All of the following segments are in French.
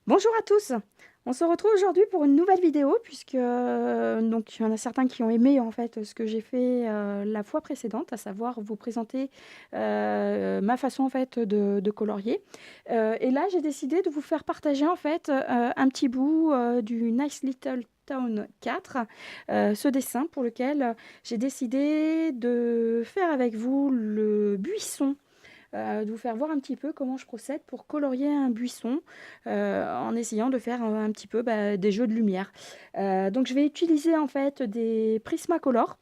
Bonjour à tous! On se retrouve aujourd'hui pour une nouvelle vidéo puisque, donc il y en a certains qui ont aimé en fait ce que j'ai fait, la fois précédente, à savoir vous présenter, ma façon en fait de colorier. Et là j'ai décidé de vous faire partager en fait, un petit bout, du Nice Little Town 4, ce dessin pour lequel, j'ai décidé de faire avec vous le buisson, de vous faire voir un petit peu comment je procède pour colorier un buisson, en essayant de faire un petit peu, des jeux de lumière. Donc je vais utiliser en fait des Prismacolor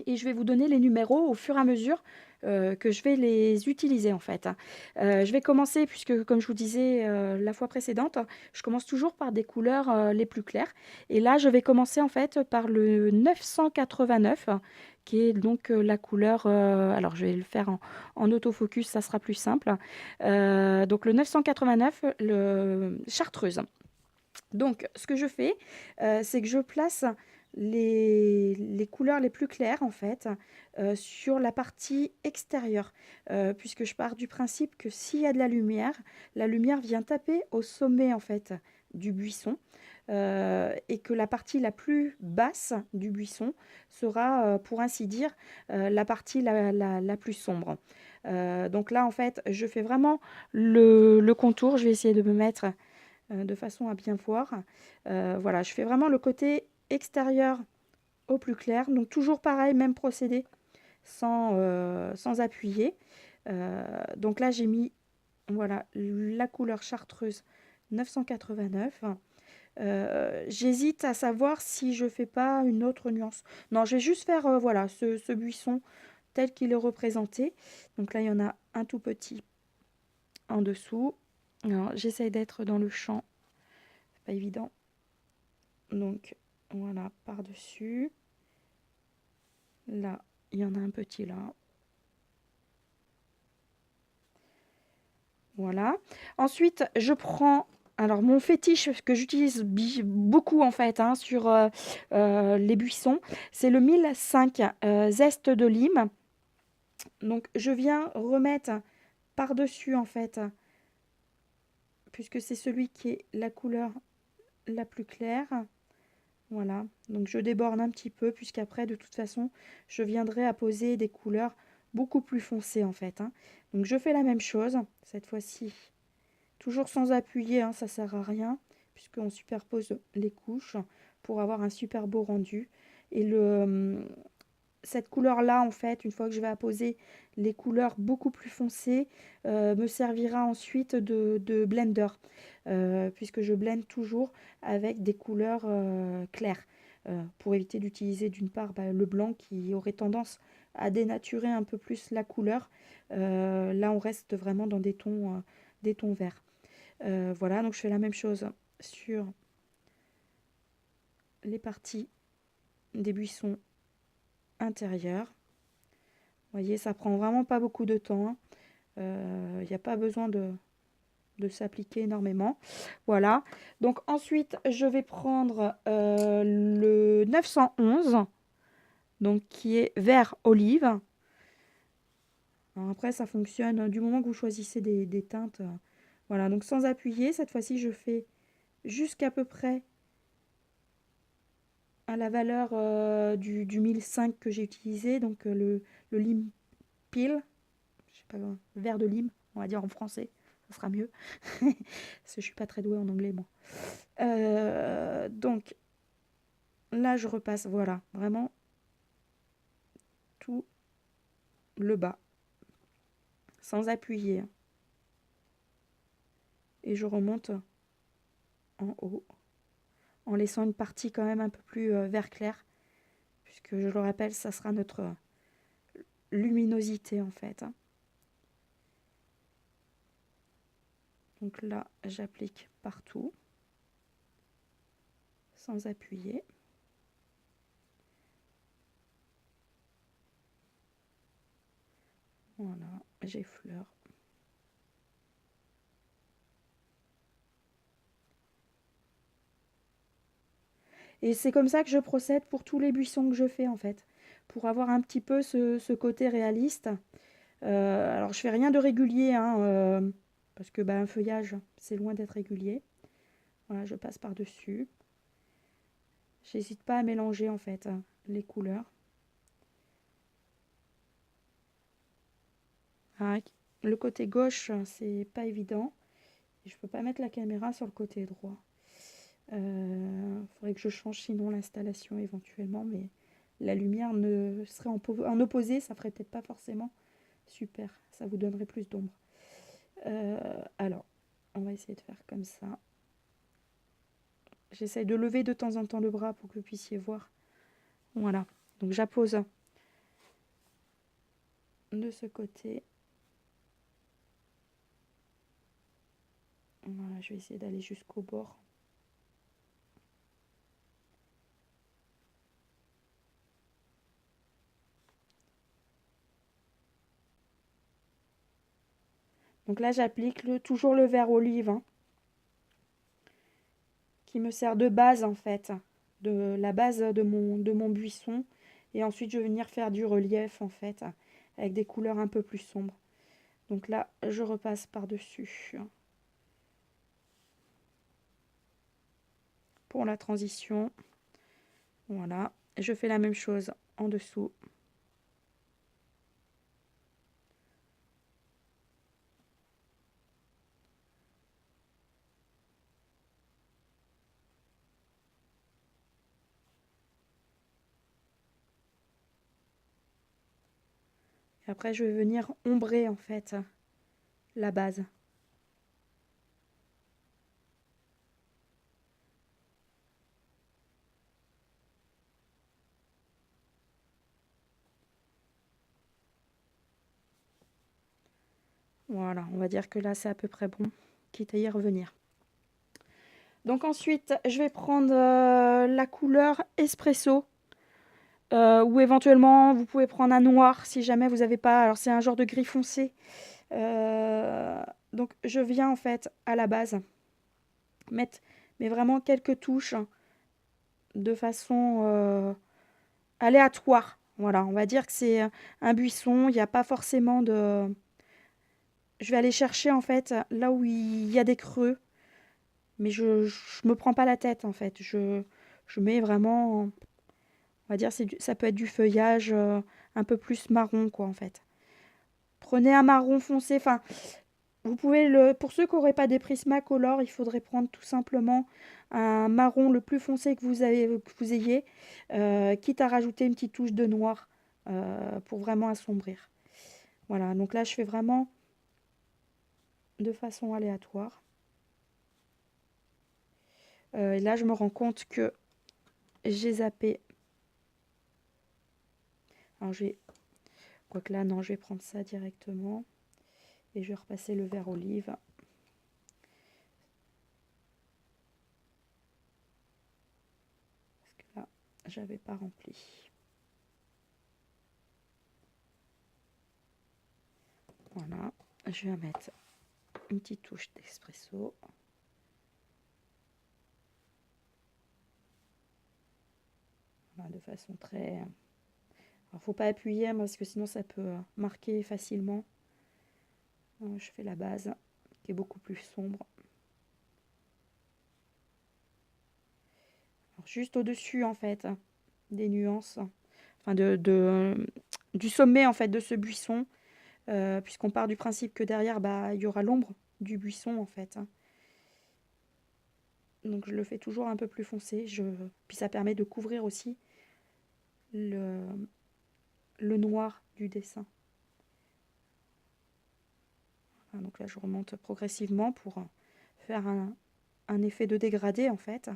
et je vais vous donner les numéros au fur et à mesure, que je vais les utiliser en fait. Je vais commencer puisque comme je vous disais, la fois précédente, je commence toujours par des couleurs, les plus claires et là je vais commencer en fait par le 989 qui est donc, la couleur, alors je vais le faire en autofocus, ça sera plus simple. Donc le 989, le chartreuse. Donc, ce que je fais, c'est que je place les couleurs les plus claires, en fait, sur la partie extérieure, puisque je pars du principe que s'il y a de la lumière vient taper au sommet, en fait, du buisson, et que la partie la plus basse du buisson sera, pour ainsi dire, la partie la plus sombre. Donc là, en fait, je fais vraiment le contour. Je vais essayer de me mettre de façon à bien voir. Voilà, je fais vraiment le côté extérieur au plus clair. Donc toujours pareil, même procédé, sans appuyer. Donc là, j'ai mis voilà, la couleur chartreuse 989. J'hésite à savoir si je fais pas une autre nuance. Non, je vais juste faire voilà, ce buisson tel qu'il est représenté. Donc là, il y en a un tout petit en dessous. Alors, j'essaye d'être dans le champ, c'est pas évident. Donc voilà, par-dessus. Là, il y en a un petit là. Voilà. Ensuite, je prends alors mon fétiche que j'utilise beaucoup en fait hein, sur les buissons, c'est le 1005 zeste de lime. Donc je viens remettre par-dessus en fait, puisque c'est celui qui est la couleur la plus claire. Voilà, donc je déborde un petit peu puisqu'après de toute façon je viendrai apposer des couleurs beaucoup plus foncées en fait. Hein. Donc je fais la même chose, cette fois-ci, toujours sans appuyer, hein, ça sert à rien puisqu'on superpose les couches pour avoir un super beau rendu. Et cette couleur-là, en fait, une fois que je vais apposer les couleurs beaucoup plus foncées, me servira ensuite de blender, puisque je blende toujours avec des couleurs claires, pour éviter d'utiliser d'une part le blanc qui aurait tendance à dénaturer un peu plus la couleur. Là, on reste vraiment dans des tons verts. Voilà, donc je fais la même chose sur les parties des buissons intérieurs. Vous voyez, ça prend vraiment pas beaucoup de temps. Il n'y a pas besoin de s'appliquer énormément. Voilà. Donc ensuite, je vais prendre le 911, donc qui est vert olive. Alors après, ça fonctionne du moment que vous choisissez des teintes. Voilà, donc sans appuyer, cette fois-ci, je fais jusqu'à peu près à la valeur du 1005 que j'ai utilisé, donc le lime peel, je sais pas, vert de lime, on va dire en français, ça sera mieux. Parce que je suis pas très douée en anglais, moi. Donc là, je repasse, voilà, vraiment tout le bas, sans appuyer. Et je remonte en haut, en laissant une partie quand même un peu plus vert clair, puisque je le rappelle, ça sera notre luminosité en fait. Hein. Donc là, j'applique partout, sans appuyer. Voilà, j'effleure. Et c'est comme ça que je procède pour tous les buissons que je fais en fait, pour avoir un petit peu ce côté réaliste. Alors je fais rien de régulier, hein, parce que un feuillage, c'est loin d'être régulier. Voilà, je passe par-dessus. J'hésite pas à mélanger en fait les couleurs. Ah, le côté gauche, c'est pas évident. Et je peux pas mettre la caméra sur le côté droit. Faudrait que je change sinon l'installation éventuellement, mais la lumière ne serait en opposé, ça ferait peut-être pas forcément super. Ça vous donnerait plus d'ombre. Alors, on va essayer de faire comme ça. J'essaye de lever de temps en temps le bras pour que vous puissiez voir. Voilà. Donc j'appose de ce côté. Voilà, je vais essayer d'aller jusqu'au bord. Donc là, j'applique toujours le vert olive, hein, qui me sert de base en fait, de la base de mon buisson. Et ensuite, je vais venir faire du relief en fait, avec des couleurs un peu plus sombres. Donc là, je repasse par-dessus pour la transition. Voilà, je fais la même chose en dessous. Et après, je vais venir ombrer en fait la base. Voilà, on va dire que là, c'est à peu près bon, quitte à y revenir. Donc ensuite, je vais prendre la couleur espresso. Ou éventuellement, vous pouvez prendre un noir si jamais vous n'avez pas. Alors, c'est un genre de gris foncé. Donc, je viens en fait à la base mettre mais vraiment quelques touches de façon aléatoire. Voilà, on va dire que c'est un buisson. Il n'y a pas forcément de. Je vais aller chercher en fait là où il y a des creux. Mais je me prends pas la tête en fait. Je mets vraiment, on va dire, ça peut être du feuillage un peu plus marron quoi en fait. Prenez un marron foncé, enfin, vous pouvez pour ceux qui n'auraient pas des Prismacolor, il faudrait prendre tout simplement un marron le plus foncé que vous ayez, quitte à rajouter une petite touche de noir pour vraiment assombrir. Voilà, donc là je fais vraiment de façon aléatoire. Et là je me rends compte que j'ai zappé. Alors je vais, quoique là non, je vais prendre ça directement et je vais repasser le vert olive. Parce que là, j'avais pas rempli. Voilà, je vais mettre une petite touche d'espresso. Voilà, de façon très... Alors, faut pas appuyer parce que sinon ça peut marquer facilement. Je fais la base qui est beaucoup plus sombre. Alors, juste au-dessus en fait des nuances, enfin du sommet en fait de ce buisson, puisqu'on part du principe que derrière il y aura l'ombre du buisson en fait. Donc je le fais toujours un peu plus foncé. Puis ça permet de couvrir aussi le noir du dessin. Voilà, donc là je remonte progressivement pour faire un effet de dégradé en fait.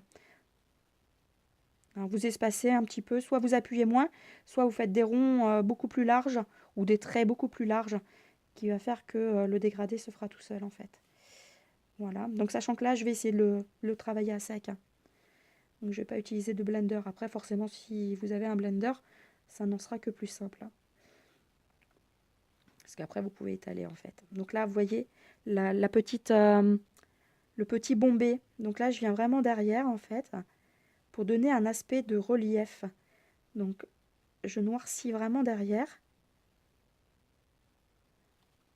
Alors vous espacez un petit peu, soit vous appuyez moins, soit vous faites des ronds beaucoup plus larges ou des traits beaucoup plus larges qui va faire que le dégradé se fera tout seul en fait. Voilà, donc sachant que là je vais essayer de le travailler à sec. Donc je ne vais pas utiliser de blender. Après forcément si vous avez un blender, ça n'en sera que plus simple. Parce qu'après vous pouvez étaler en fait. Donc là vous voyez la petite, le petit bombé. Donc là je viens vraiment derrière en fait pour donner un aspect de relief. Donc je noircis vraiment derrière.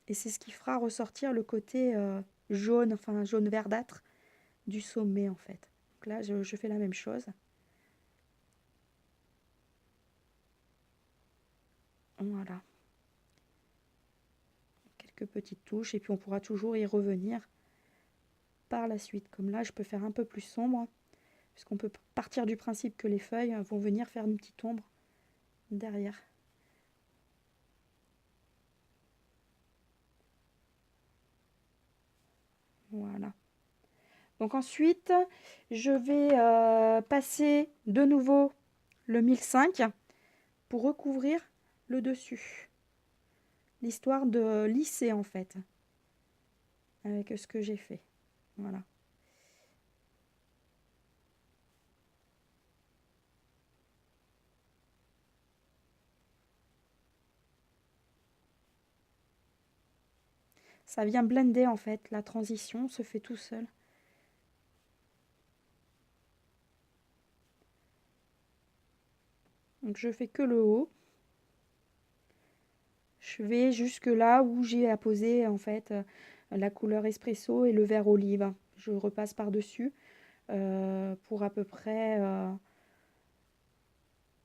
Et c'est ce qui fera ressortir le côté jaune, enfin jaune verdâtre du sommet en fait. Donc là, je fais la même chose. Voilà. Quelques petites touches et puis on pourra toujours y revenir par la suite. Comme là, je peux faire un peu plus sombre, puisqu'on peut partir du principe que les feuilles vont venir faire une petite ombre derrière. Voilà. Donc ensuite, je vais passer de nouveau le 1005 pour recouvrir le dessus. L'histoire de lisser en fait, avec ce que j'ai fait. Voilà. Ça vient blender en fait, la transition se fait tout seul. Donc je fais que le haut. Je vais jusque là où j'ai apposé en fait la couleur espresso et le vert olive. Je repasse par-dessus pour à peu près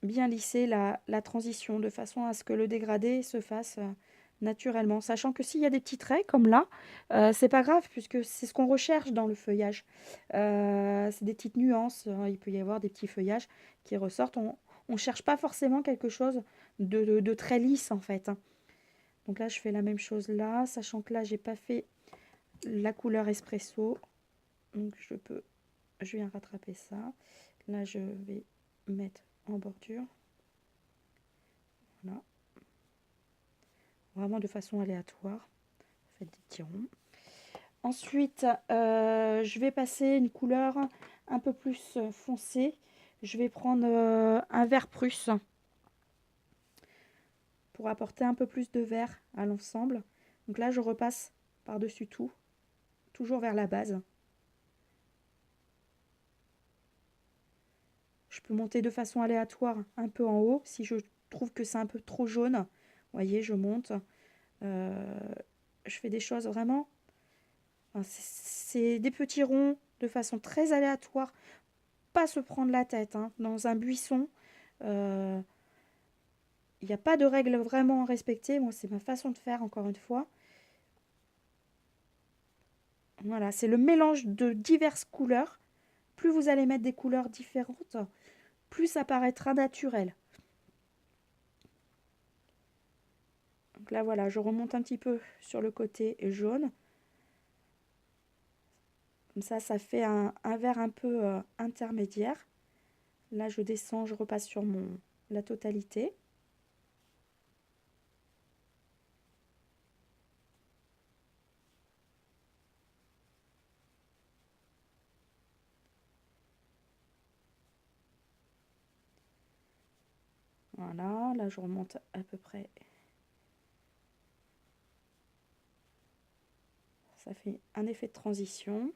bien lisser la transition de façon à ce que le dégradé se fasse naturellement. Sachant que s'il y a des petits traits comme là, c'est pas grave puisque c'est ce qu'on recherche dans le feuillage. C'est des petites nuances. Il peut y avoir des petits feuillages qui ressortent. On ne cherche pas forcément quelque chose de très lisse en fait. Donc là, je fais la même chose là, sachant que là, j'ai pas fait la couleur espresso. Donc je viens rattraper ça. Là, je vais mettre en bordure. Voilà. Vraiment de façon aléatoire. Faites des petits ronds. Ensuite, je vais passer une couleur un peu plus foncée. Je vais prendre un vert prusse pour apporter un peu plus de vert à l'ensemble. Donc là, je repasse par-dessus tout, toujours vers la base. Je peux monter de façon aléatoire un peu en haut si je trouve que c'est un peu trop jaune. Vous voyez, je monte. Je fais des choses vraiment... Enfin, c'est des petits ronds de façon très aléatoire. Pas se prendre la tête. Hein. Dans un buisson, il n'y a pas de règles vraiment à respecter. Moi, c'est ma façon de faire, encore une fois. Voilà, c'est le mélange de diverses couleurs. Plus vous allez mettre des couleurs différentes, plus ça paraîtra naturel. Donc là, voilà, je remonte un petit peu sur le côté jaune. Comme ça fait un vert un peu intermédiaire. Là, je descends, je repasse sur la totalité. Voilà, là, je remonte à peu près. Ça fait un effet de transition.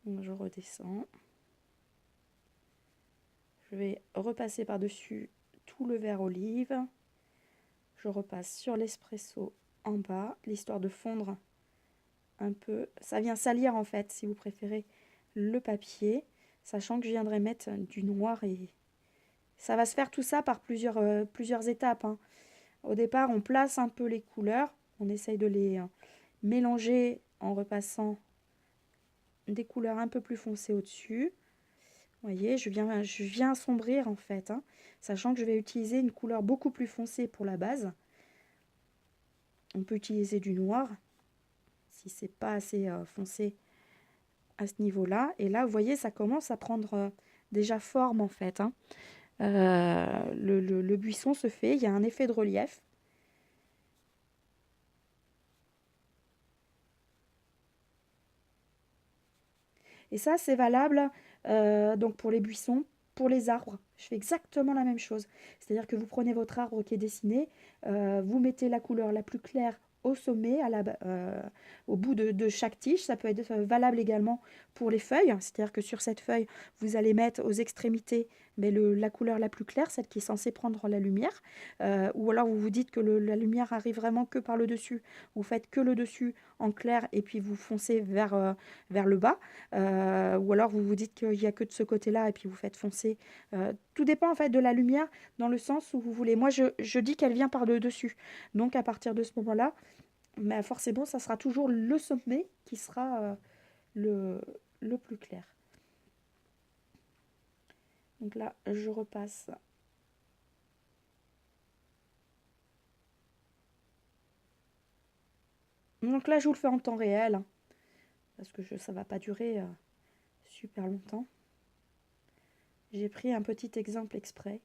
Donc, je redescends. Je vais repasser par-dessus tout le vert olive. Je repasse sur l'espresso en bas, l'histoire de fondre un peu. Ça vient salir en fait, si vous préférez, le papier. Sachant que je viendrai mettre du noir et ça va se faire tout ça par plusieurs étapes. Hein. Au départ, on place un peu les couleurs. On essaye de les mélanger en repassant des couleurs un peu plus foncées au-dessus. Vous voyez, je viens assombrir en fait, hein, sachant que je vais utiliser une couleur beaucoup plus foncée pour la base. On peut utiliser du noir si c'est pas assez foncé à ce niveau-là. Et là, vous voyez, ça commence à prendre déjà forme en fait. Hein. Le buisson se fait, il y a un effet de relief. Et ça, c'est valable donc pour les buissons, pour les arbres. Je fais exactement la même chose. C'est-à-dire que vous prenez votre arbre qui est dessiné, vous mettez la couleur la plus claire au sommet, au bout de chaque tige. Ça peut être valable également pour les feuilles. C'est-à-dire que sur cette feuille, vous allez mettre aux extrémités mais la couleur la plus claire, celle qui est censée prendre la lumière, ou alors vous vous dites que la lumière arrive vraiment que par le dessus, vous faites que le dessus en clair et puis vous foncez vers le bas, ou alors vous vous dites qu'il n'y a que de ce côté-là et puis vous faites foncer. Tout dépend en fait de la lumière dans le sens où vous voulez. Moi, je dis qu'elle vient par le dessus, donc à partir de ce moment-là, mais forcément, ça sera toujours le sommet qui sera le, le plus clair. Donc là, je repasse. Donc là, je vous le fais en temps réel, hein, parce que ça ne va pas durer super longtemps. J'ai pris un petit exemple exprès.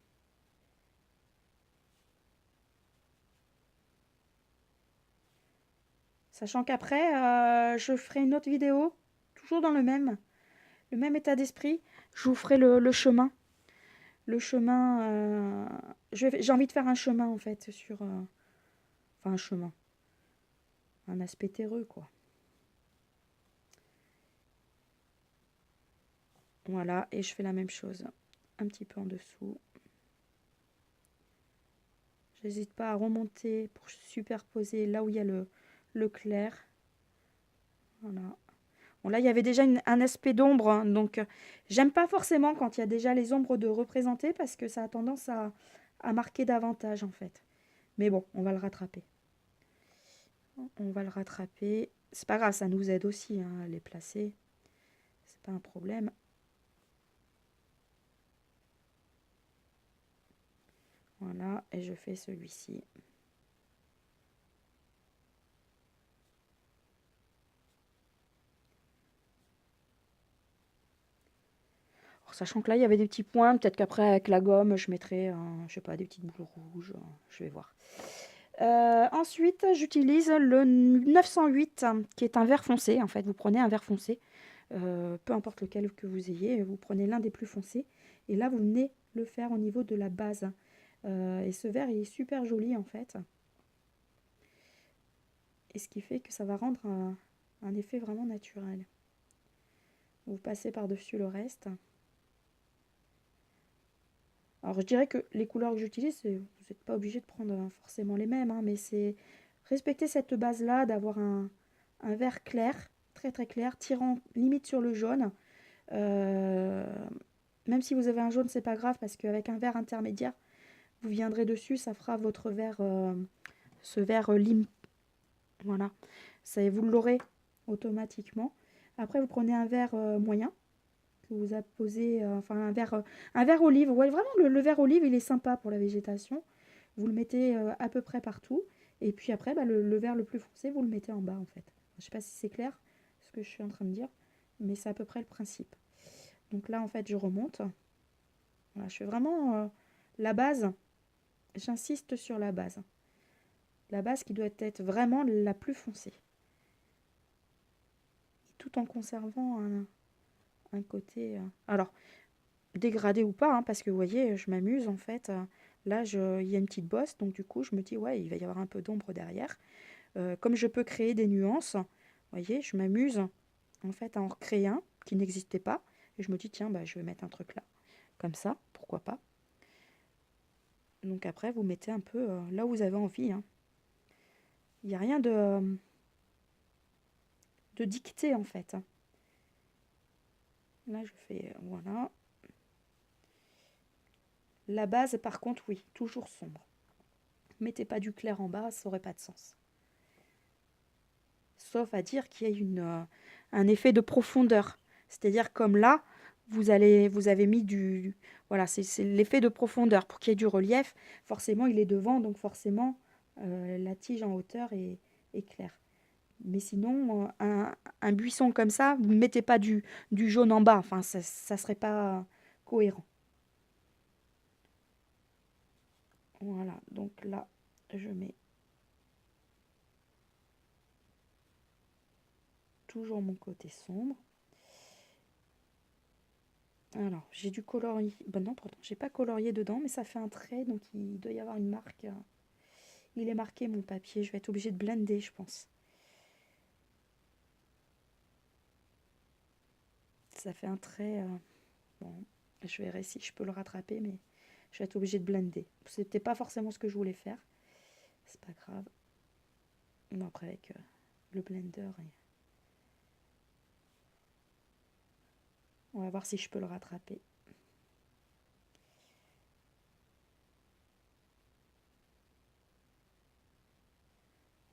Sachant qu'après, je ferai une autre vidéo, toujours dans le même état d'esprit. Je vous ferai le chemin. Le chemin, j'ai envie de faire un chemin en fait sur... enfin un chemin. Un aspect terreux quoi. Voilà, et je fais la même chose. Un petit peu en dessous. J'hésite pas à remonter pour superposer là où il y a le clair. Voilà. Bon, là, il y avait déjà un aspect d'ombre, hein, donc j'aime pas forcément quand il y a déjà les ombres de représenter parce que ça a tendance à marquer davantage en fait. Mais bon, on va le rattraper. On va le rattraper. C'est pas grave, ça nous aide aussi hein, à les placer. C'est pas un problème. Voilà, et je fais celui-ci. Sachant que là, il y avait des petits points. Peut-être qu'après, avec la gomme, je mettrai, je sais pas, des petites boules rouges. Je vais voir. Ensuite, j'utilise le 908, qui est un vert foncé. En fait, vous prenez un vert foncé, peu importe lequel que vous ayez. Vous prenez l'un des plus foncés. Et là, vous venez le faire au niveau de la base. Et ce vert, il est super joli, en fait. Et ce qui fait que ça va rendre un effet vraiment naturel. Vous passez par-dessus le reste. Alors je dirais que les couleurs que j'utilise, vous n'êtes pas obligé de prendre forcément les mêmes, hein, mais c'est respecter cette base-là, d'avoir un vert clair, très très clair, tirant limite sur le jaune. Euh, Même si vous avez un jaune, c'est pas grave, parce qu'avec un vert intermédiaire, vous viendrez dessus, ça fera votre vert, ce vert lime. Voilà, ça, vous l'aurez automatiquement. Après, vous prenez un vert moyen que vous apposez, enfin un vert olive. Ouais, vraiment, le vert olive, il est sympa pour la végétation. Vous le mettez à peu près partout. Et puis après, bah, le vert le plus foncé, vous le mettez en bas, en fait. Je ne sais pas si c'est clair ce que je suis en train de dire, mais c'est à peu près le principe. Donc là, en fait, je remonte. Voilà, je fais vraiment la base. J'insiste sur la base. La base qui doit être vraiment la plus foncée. Tout en conservant un côté... alors, dégradé ou pas, hein, parce que vous voyez, je m'amuse en fait. Là, il y a une petite bosse, donc du coup, je me dis, ouais, il va y avoir un peu d'ombre derrière. Comme je peux créer des nuances, vous voyez, je m'amuse en fait à en recréer un qui n'existait pas. Et je me dis, tiens, bah, je vais mettre un truc là, comme ça, pourquoi pas. Donc après, vous mettez un peu là où vous avez envie. Hein. Il n'y a rien de dicté en fait. Hein. Là, je fais, voilà. La base, par contre, oui, toujours sombre. Mettez pas du clair en bas, ça n'aurait pas de sens. Sauf à dire qu'il y a un effet de profondeur. C'est-à-dire comme là, vous avez mis du... Voilà, c'est l'effet de profondeur. Pour qu'il y ait du relief, forcément, il est devant, donc forcément, la tige en hauteur est claire. Mais sinon, un buisson comme ça, vous ne mettez pas du jaune en bas. Enfin, ça ne serait pas cohérent. Voilà, donc là, je mets toujours mon côté sombre. Alors, j'ai du colorier. Ben non, pourtant, j'ai pas colorié dedans, mais ça fait un trait, donc il doit y avoir une marque. Il est marqué mon papier. Je vais être obligée de blender, je pense. Ça fait un trait. Bon. Je verrai si je peux le rattraper, mais je vais être obligée de blender. C'était pas forcément ce que je voulais faire. C'est pas grave. Bon, après, avec le blender, on va voir si je peux le rattraper.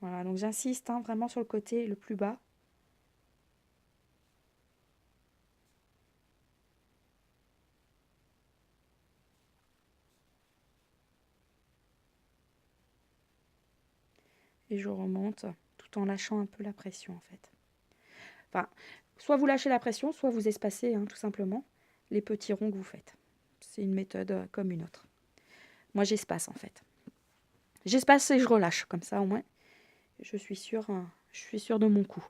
Voilà, donc j'insiste hein, vraiment sur le côté le plus bas. Et je remonte tout en lâchant un peu la pression en fait. Enfin, soit vous lâchez la pression, soit vous espacez hein, tout simplement les petits ronds que vous faites. C'est une méthode comme une autre. Moi j'espace en fait. J'espace et je relâche, comme ça au moins je suis sûre de mon coup.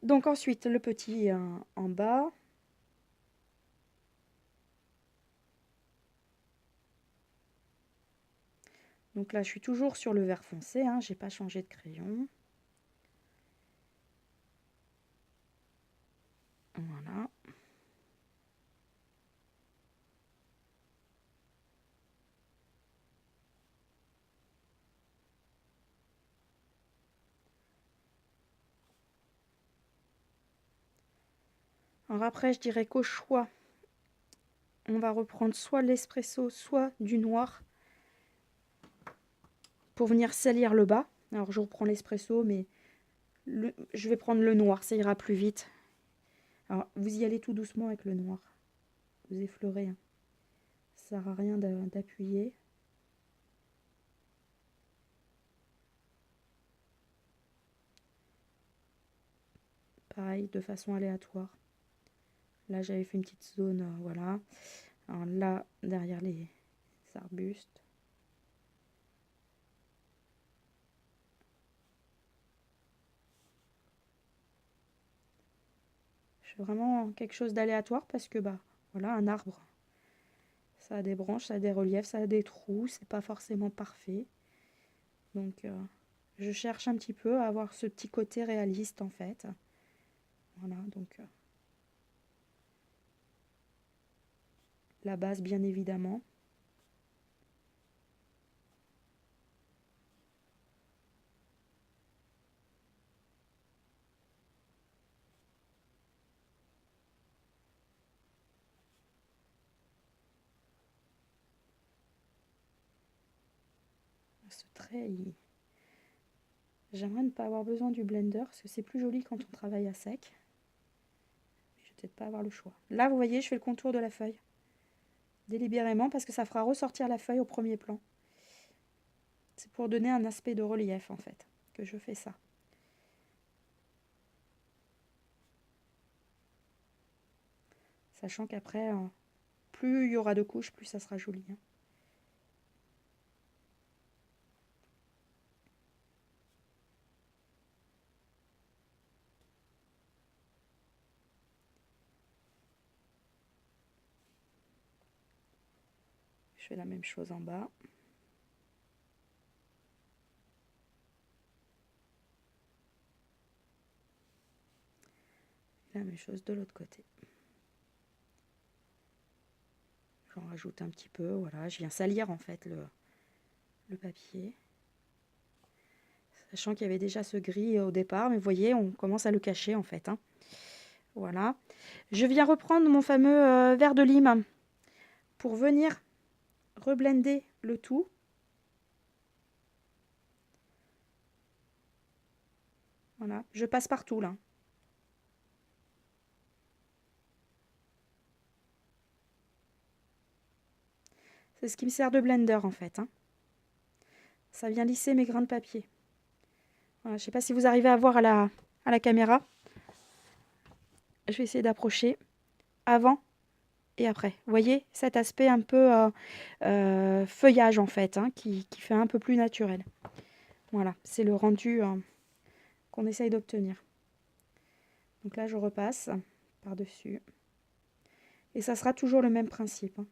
Donc ensuite le petit en bas. Donc là je suis toujours sur le vert foncé, hein, j'ai pas changé de crayon. Voilà. Alors après je dirais qu'au choix, on va reprendre soit l'espresso, soit du noir pour venir salir le bas. Alors je reprends l'espresso, mais je vais prendre le noir, ça ira plus vite. Alors vous y allez tout doucement avec le noir. Vous effleurez. Hein. Ça sert à rien d'appuyer. Pareil, de façon aléatoire. Là j'avais fait une petite zone, voilà. Alors là, derrière les arbustes. Je fais vraiment quelque chose d'aléatoire parce que bah voilà, un arbre, ça a des branches, ça a des reliefs, ça a des trous, c'est pas forcément parfait. Donc je cherche un petit peu à avoir ce petit côté réaliste en fait. Voilà, donc la base bien évidemment. Ce trait, j'aimerais ne pas avoir besoin du blender parce que c'est plus joli quand on travaille à sec. Mais je vais peut-être pas avoir le choix. Là, vous voyez, je fais le contour de la feuille. Délibérément parce que ça fera ressortir la feuille au premier plan. C'est pour donner un aspect de relief en fait que je fais ça. Sachant qu'après, plus il y aura de couches, plus ça sera joli. Hein. Je fais la même chose en bas. La même chose de l'autre côté. J'en rajoute un petit peu, voilà. Je viens salir en fait le papier. Sachant qu'il y avait déjà ce gris au départ, mais vous voyez, on commence à le cacher en fait. Hein. Voilà. Je viens reprendre mon fameux verre de lime pour venir reblender le tout. Voilà, je passe partout là. C'est ce qui me sert de blender en fait. Hein. Ça vient lisser mes grains de papier. Voilà, je ne sais pas si vous arrivez à voir à la caméra. Je vais essayer d'approcher avant et après. Vous voyez cet aspect un peu feuillage en fait, hein, qui fait un peu plus naturel. Voilà, c'est le rendu qu'on essaye d'obtenir. Donc là, je repasse par-dessus. Et ça sera toujours le même principe. Hein.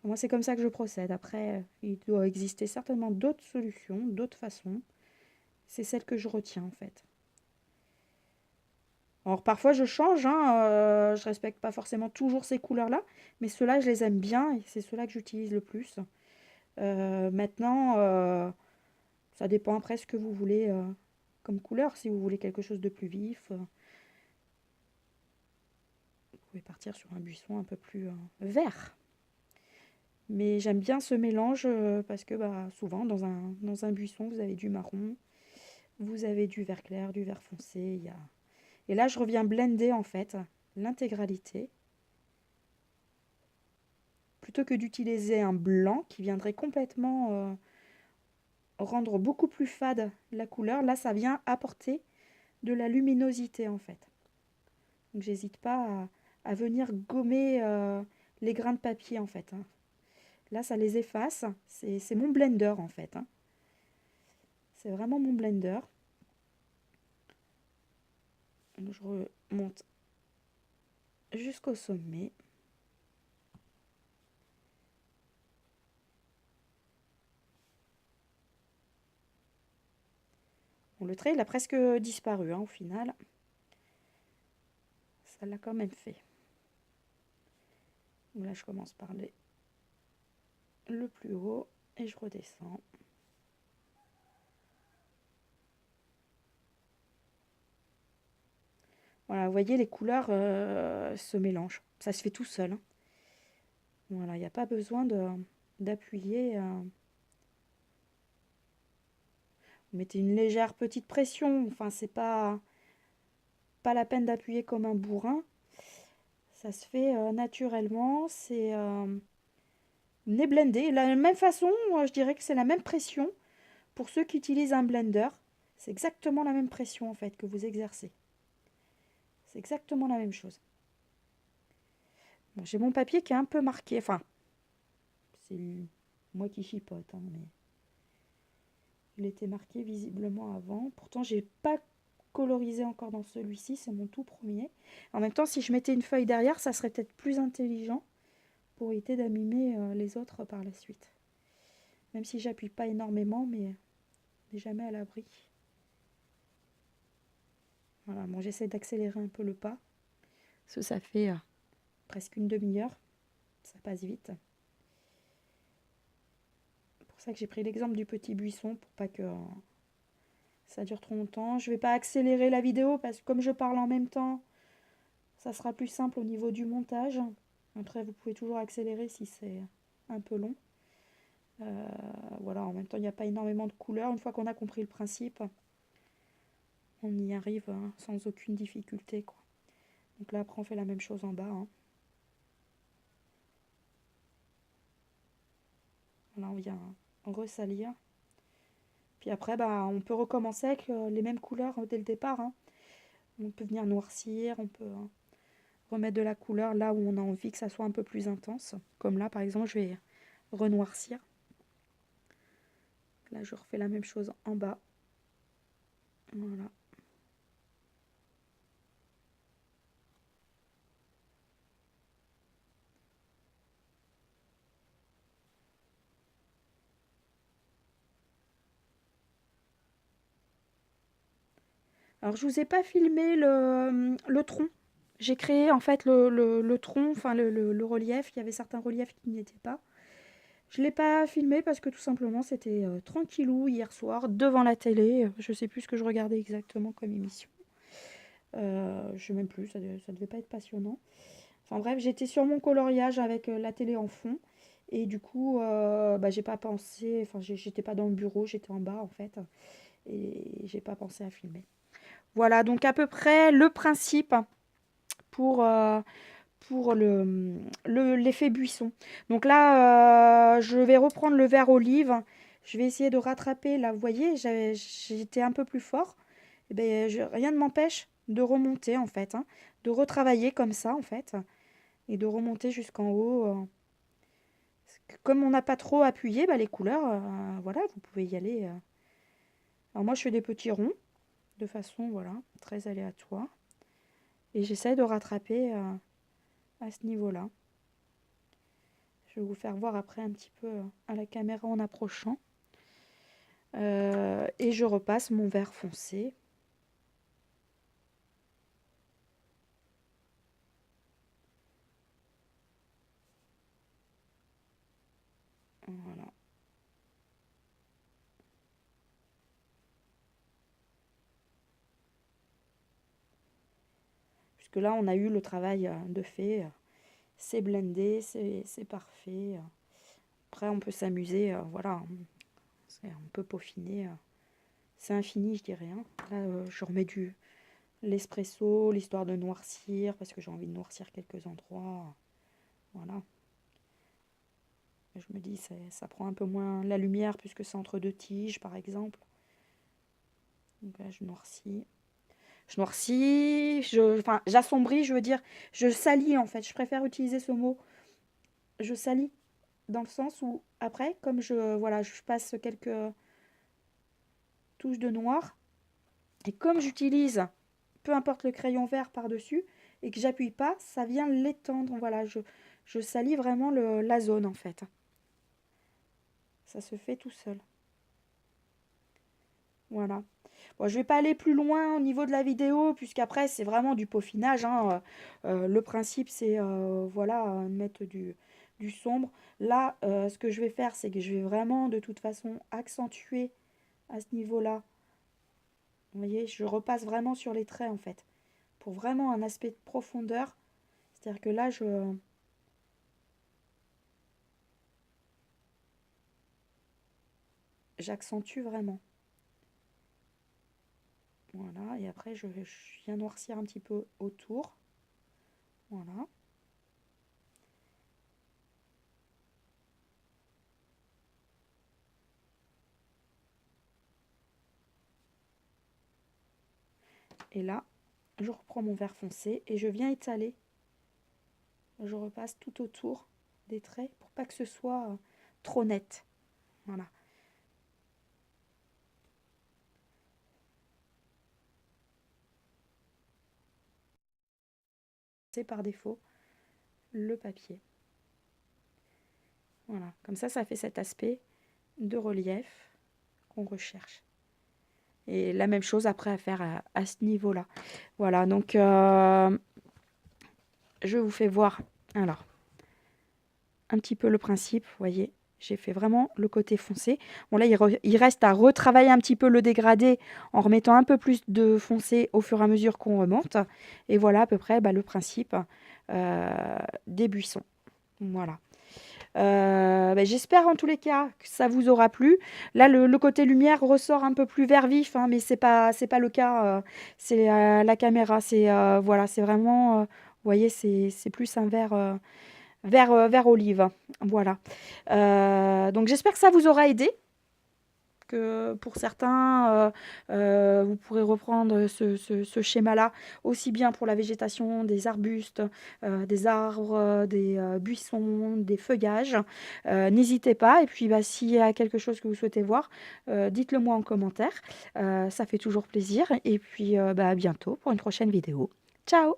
Moi, c'est comme ça que je procède. Après, il doit exister certainement d'autres solutions, d'autres façons. C'est celle que je retiens en fait. Alors parfois je change, hein, je respecte pas forcément toujours ces couleurs-là, mais ceux-là je les aime bien et c'est ceux-là que j'utilise le plus. Maintenant, ça dépend après ce que vous voulez comme couleur. Si vous voulez quelque chose de plus vif, vous pouvez partir sur un buisson un peu plus vert. Mais j'aime bien ce mélange parce que bah, souvent dans un buisson, vous avez du marron, vous avez du vert clair, du vert foncé. Et là, je reviens blender en fait l'intégralité. Plutôt que d'utiliser un blanc qui viendrait complètement rendre beaucoup plus fade la couleur, là, ça vient apporter de la luminosité en fait. Donc, j'hésite pas à venir gommer les grains de papier en fait, hein. Là, ça les efface. C'est mon blender en fait, hein. C'est vraiment mon blender. Donc, je remonte jusqu'au sommet. Bon, le trait, il a presque disparu hein, au final. Ça l'a quand même fait. Donc là, je commence par le plus haut et je redescends. Voilà, vous voyez, les couleurs se mélangent. Ça se fait tout seul, hein. Voilà, il n'y a pas besoin d'appuyer. Vous mettez une légère petite pression. Enfin, c'est pas la peine d'appuyer comme un bourrin. Ça se fait naturellement. C'est nez blendé. De la même façon, je dirais que c'est la même pression pour ceux qui utilisent un blender. C'est exactement la même pression en fait que vous exercez. C'est exactement la même chose. Bon, j'ai mon papier qui est un peu marqué. Enfin, c'est moi qui chipote, hein, mais il était marqué visiblement avant. Pourtant, j'ai pas colorisé encore dans celui-ci. C'est mon tout premier. En même temps, si je mettais une feuille derrière, ça serait peut-être plus intelligent pour éviter d'abîmer les autres par la suite. Même si j'appuie pas énormément, mais on n'est jamais à l'abri. Voilà, bon, j'essaie d'accélérer un peu le pas. Parce que ça fait presque une demi-heure. Ça passe vite. C'est pour ça que j'ai pris l'exemple du petit buisson pour pas que ça dure trop longtemps. Je vais pas accélérer la vidéo parce que comme je parle en même temps, ça sera plus simple au niveau du montage. Après, vous pouvez toujours accélérer si c'est un peu long. Voilà, en même temps, il n'y a pas énormément de couleurs. Une fois qu'on a compris le principe, on y arrive hein, sans aucune difficulté, quoi. Donc là, après, on fait la même chose en bas, hein. Là, on vient ressalir. Puis après, bah, on peut recommencer avec les mêmes couleurs dès le départ, hein. On peut venir noircir, on peut remettre de la couleur là où on a envie que ça soit un peu plus intense. Comme là, par exemple, je vais renoircir. Là, je refais la même chose en bas. Voilà. Alors, je vous ai pas filmé le tronc. J'ai créé en fait le tronc, enfin le relief. Il y avait certains reliefs qui n'y étaient pas. Je ne l'ai pas filmé parce que tout simplement c'était tranquillou hier soir devant la télé. Je ne sais plus ce que je regardais exactement comme émission. Je ne sais même plus, ça devait pas être passionnant. Enfin bref, j'étais sur mon coloriage avec la télé en fond. Et du coup, bah, j'ai pas pensé, enfin j'étais pas dans le bureau, j'étais en bas en fait. Et j'ai pas pensé à filmer. Voilà, donc à peu près le principe pour, l'effet buisson. Donc là, je vais reprendre le vert olive. Je vais essayer de rattraper. Là, vous voyez, j'étais un peu plus fort. Et ben, rien ne m'empêche de remonter en fait, hein, de retravailler comme ça en fait, et de remonter jusqu'en haut. Comme on n'a pas trop appuyé, bah, les couleurs, voilà, vous pouvez y aller. Alors moi, je fais des petits ronds de façon, voilà, très aléatoire. Et j'essaie de rattraper à ce niveau-là. Je vais vous faire voir après un petit peu à la caméra en approchant. Et je repasse mon vert foncé. Voilà. Puisque là, on a eu le travail de fait. C'est blendé, c'est parfait. Après, on peut s'amuser. Voilà. On peut peaufiner. C'est infini, je dirais. Hein. Là, je remets l'espresso, l'histoire de noircir, parce que j'ai envie de noircir quelques endroits. Voilà. Je me dis, ça prend un peu moins la lumière, puisque c'est entre deux tiges, par exemple. Donc là, je noircis. Enfin, j'assombris, je veux dire, je salis en fait. Je préfère utiliser ce mot. Je salis dans le sens où, après, comme voilà, je passe quelques touches de noir, et comme j'utilise, peu importe le crayon vert par-dessus, et que j'appuie pas, ça vient l'étendre. Voilà, je salis vraiment la zone en fait. Ça se fait tout seul. Voilà. Bon, je vais pas aller plus loin au niveau de la vidéo, puisqu'après, c'est vraiment du peaufinage. Hein. Le principe, c'est voilà, mettre du sombre. Là, ce que je vais faire, c'est que je vais vraiment, de toute façon, accentuer à ce niveau-là. Vous voyez, je repasse vraiment sur les traits, en fait, pour vraiment un aspect de profondeur. C'est-à-dire que là, j'accentue vraiment. Voilà, et après, je viens noircir un petit peu autour. Voilà. Et là, je reprends mon vert foncé et je viens étaler. Je repasse tout autour des traits pour pas que ce soit trop net. Voilà. C'est par défaut le papier. Voilà. Comme ça fait cet aspect de relief qu'on recherche. Et la même chose après à faire à ce niveau-là. Voilà, donc je vous fais voir. Alors, un petit peu le principe, vous voyez. J'ai fait vraiment le côté foncé. Bon là, il reste à retravailler un petit peu le dégradé en remettant un peu plus de foncé au fur et à mesure qu'on remonte. Et voilà à peu près le principe des buissons. Voilà. J'espère en tous les cas que ça vous aura plu. Là, le côté lumière ressort un peu plus vert vif, hein, mais c'est pas le cas. C'est la caméra. Voilà, c'est vraiment, vous voyez, c'est plus un vert olive. Voilà. Donc j'espère que ça vous aura aidé. Que pour certains, vous pourrez reprendre ce schéma-là, aussi bien pour la végétation, des arbustes, des arbres, des buissons, des feuillages. N'hésitez pas. Et puis, s'il y a quelque chose que vous souhaitez voir, dites-le moi en commentaire. Ça fait toujours plaisir. Et puis, à bientôt pour une prochaine vidéo. Ciao!